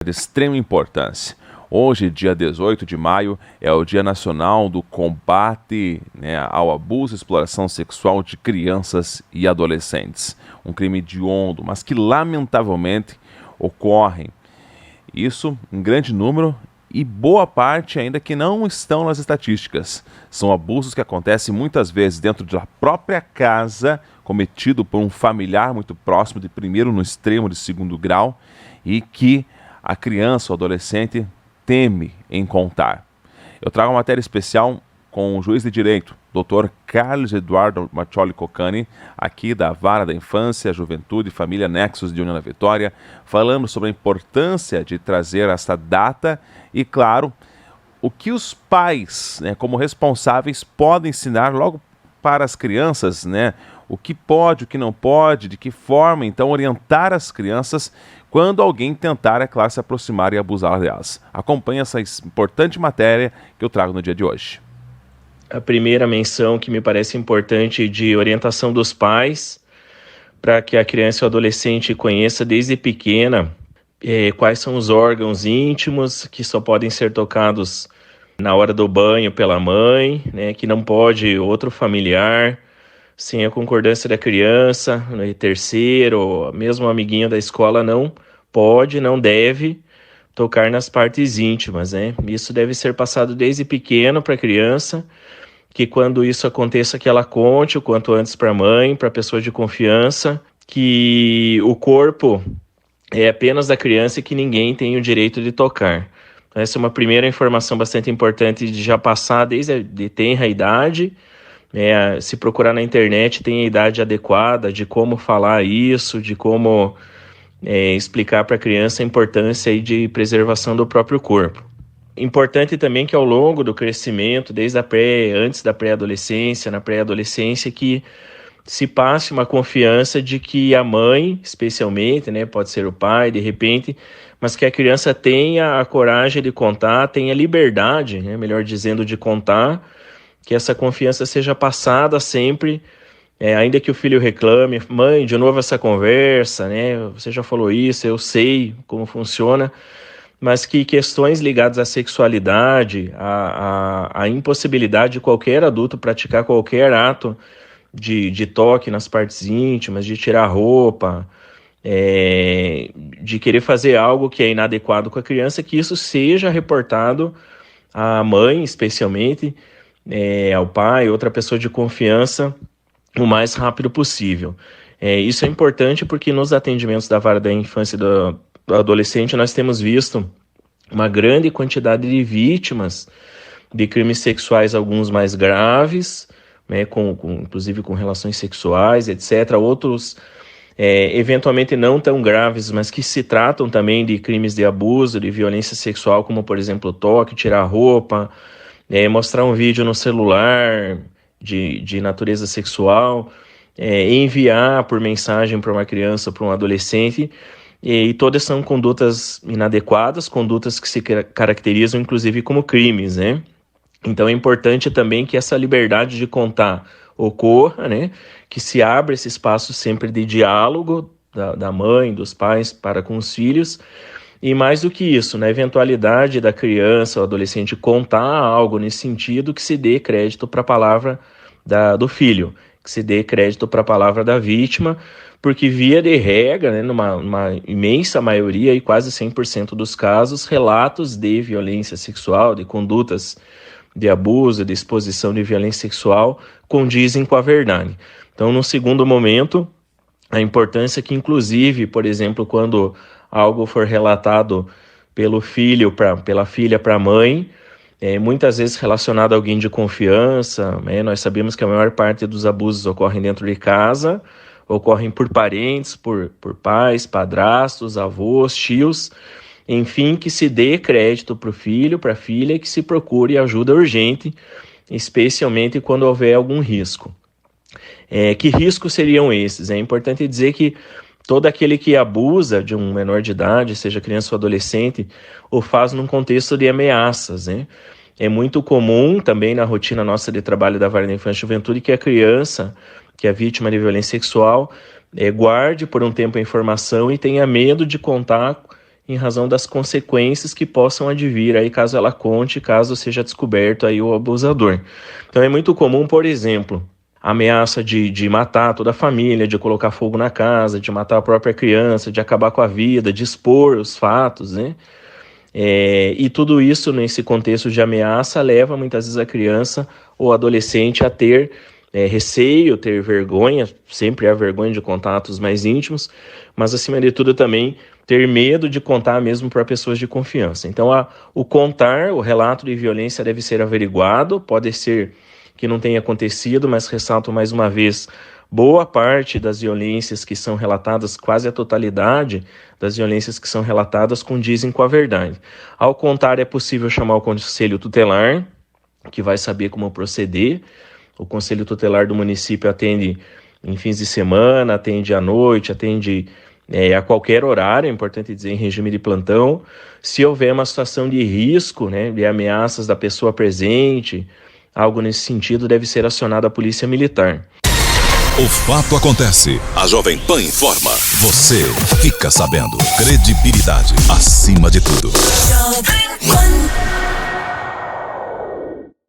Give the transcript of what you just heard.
de extrema importância. Hoje, dia 18 de maio, é o Dia Nacional do Combate, ao abuso e exploração sexual de crianças e adolescentes. Um crime hediondo, mas que lamentavelmente ocorrem. Isso em grande número e boa parte ainda que não estão nas estatísticas. São abusos que acontecem muitas vezes dentro da própria casa, cometido por um familiar muito próximo, de primeiro no extremo de segundo grau, e que a criança ou adolescente teme em contar. Eu trago uma matéria especial com o juiz de direito, Dr. Carlos Eduardo Maccioli Coccani, aqui da Vara da Infância, Juventude e Família Nexus de União da Vitória, falando sobre a importância de trazer esta data e, claro, o que os pais, como responsáveis, podem ensinar logo para as crianças, o que pode, o que não pode, de que forma, então, orientar as crianças quando alguém tentar, é claro, se aproximar e abusar delas. Acompanhe essa importante matéria que eu trago no dia de hoje. A primeira menção que me parece importante de orientação dos pais, para que a criança e o adolescente conheça desde pequena quais são os órgãos íntimos que só podem ser tocados na hora do banho pela mãe, que não pode outro familiar, sem a concordância da criança, terceiro, mesmo um amiguinho da escola não pode, não deve tocar nas partes íntimas, Isso deve ser passado desde pequeno para a criança, que quando isso aconteça que ela conte o quanto antes para a mãe, para a pessoa de confiança, que o corpo é apenas da criança e que ninguém tem o direito de tocar. Essa é uma primeira informação bastante importante de já passar desde a tenra idade. Se procurar na internet, tem a idade adequada de como falar isso, de como explicar para a criança a importância aí de preservação do próprio corpo. Importante também que ao longo do crescimento, antes da pré-adolescência, na pré-adolescência, que se passe uma confiança de que a mãe, especialmente, pode ser o pai, de repente, mas que a criança tenha a coragem de contar, tenha liberdade, melhor dizendo, de contar, que essa confiança seja passada sempre, ainda que o filho reclame, mãe, de novo essa conversa, você já falou isso, eu sei como funciona, mas que questões ligadas à sexualidade, à impossibilidade de qualquer adulto praticar qualquer ato de toque nas partes íntimas, de tirar roupa, de querer fazer algo que é inadequado com a criança, que isso seja reportado à mãe, especialmente, ao pai, outra pessoa de confiança, o mais rápido possível. Isso é importante porque nos atendimentos da Vara da Infância e do adolescente nós temos visto uma grande quantidade de vítimas de crimes sexuais, alguns mais graves, inclusive com relações sexuais, etc. Outros eventualmente não tão graves, mas que se tratam também de crimes de abuso, de violência sexual, como por exemplo toque, tirar roupa, mostrar um vídeo no celular de natureza sexual, enviar por mensagem para uma criança, para um adolescente, e todas são condutas inadequadas, condutas que se caracterizam inclusive como crimes, Então é importante também que essa liberdade de contar ocorra, que se abra esse espaço sempre de diálogo da mãe, dos pais para com os filhos, e mais do que isso, na eventualidade da criança ou adolescente contar algo nesse sentido, que se dê crédito para a palavra do filho, que se dê crédito para a palavra da vítima, porque via de regra, numa imensa maioria, e quase 100% dos casos, relatos de violência sexual, de condutas de abuso, de exposição de violência sexual, condizem com a verdade. Então, no segundo momento, a importância que, inclusive, por exemplo, quando algo for relatado pelo filho, pela filha para a mãe, muitas vezes relacionado a alguém de confiança, nós sabemos que a maior parte dos abusos ocorrem dentro de casa, ocorrem por parentes, por pais, padrastos, avós, tios, enfim, que se dê crédito para o filho, para a filha, e que se procure ajuda urgente, especialmente quando houver algum risco. Que riscos seriam esses? É importante dizer que todo aquele que abusa de um menor de idade, seja criança ou adolescente, o faz num contexto de ameaças, É muito comum também na rotina nossa de trabalho da Vara da Infância e Juventude que a criança, que é vítima de violência sexual, guarde por um tempo a informação e tenha medo de contar em razão das consequências que possam advir aí caso ela conte, caso seja descoberto aí o abusador. Então é muito comum, por exemplo, a ameaça de matar toda a família, de colocar fogo na casa, de matar a própria criança, de acabar com a vida, de expor os fatos, né? E tudo isso, nesse contexto de ameaça, leva muitas vezes a criança ou adolescente a ter receio, ter vergonha, sempre há vergonha de contatos mais íntimos, mas acima de tudo também ter medo de contar mesmo para pessoas de confiança. Então o relato de violência deve ser averiguado, pode ser que não tenha acontecido, mas ressalto mais uma vez, boa parte das violências que são relatadas, quase a totalidade das violências que são relatadas condizem com a verdade. Ao contar, é possível chamar o conselho tutelar, que vai saber como proceder. O conselho tutelar do município atende em fins de semana, atende à noite, atende a qualquer horário, é importante dizer, em regime de plantão. Se houver uma situação de risco, né, de ameaças da pessoa presente, algo nesse sentido, deve ser acionada a polícia militar. O fato acontece. A Jovem Pan informa. Você fica sabendo. Credibilidade acima de tudo.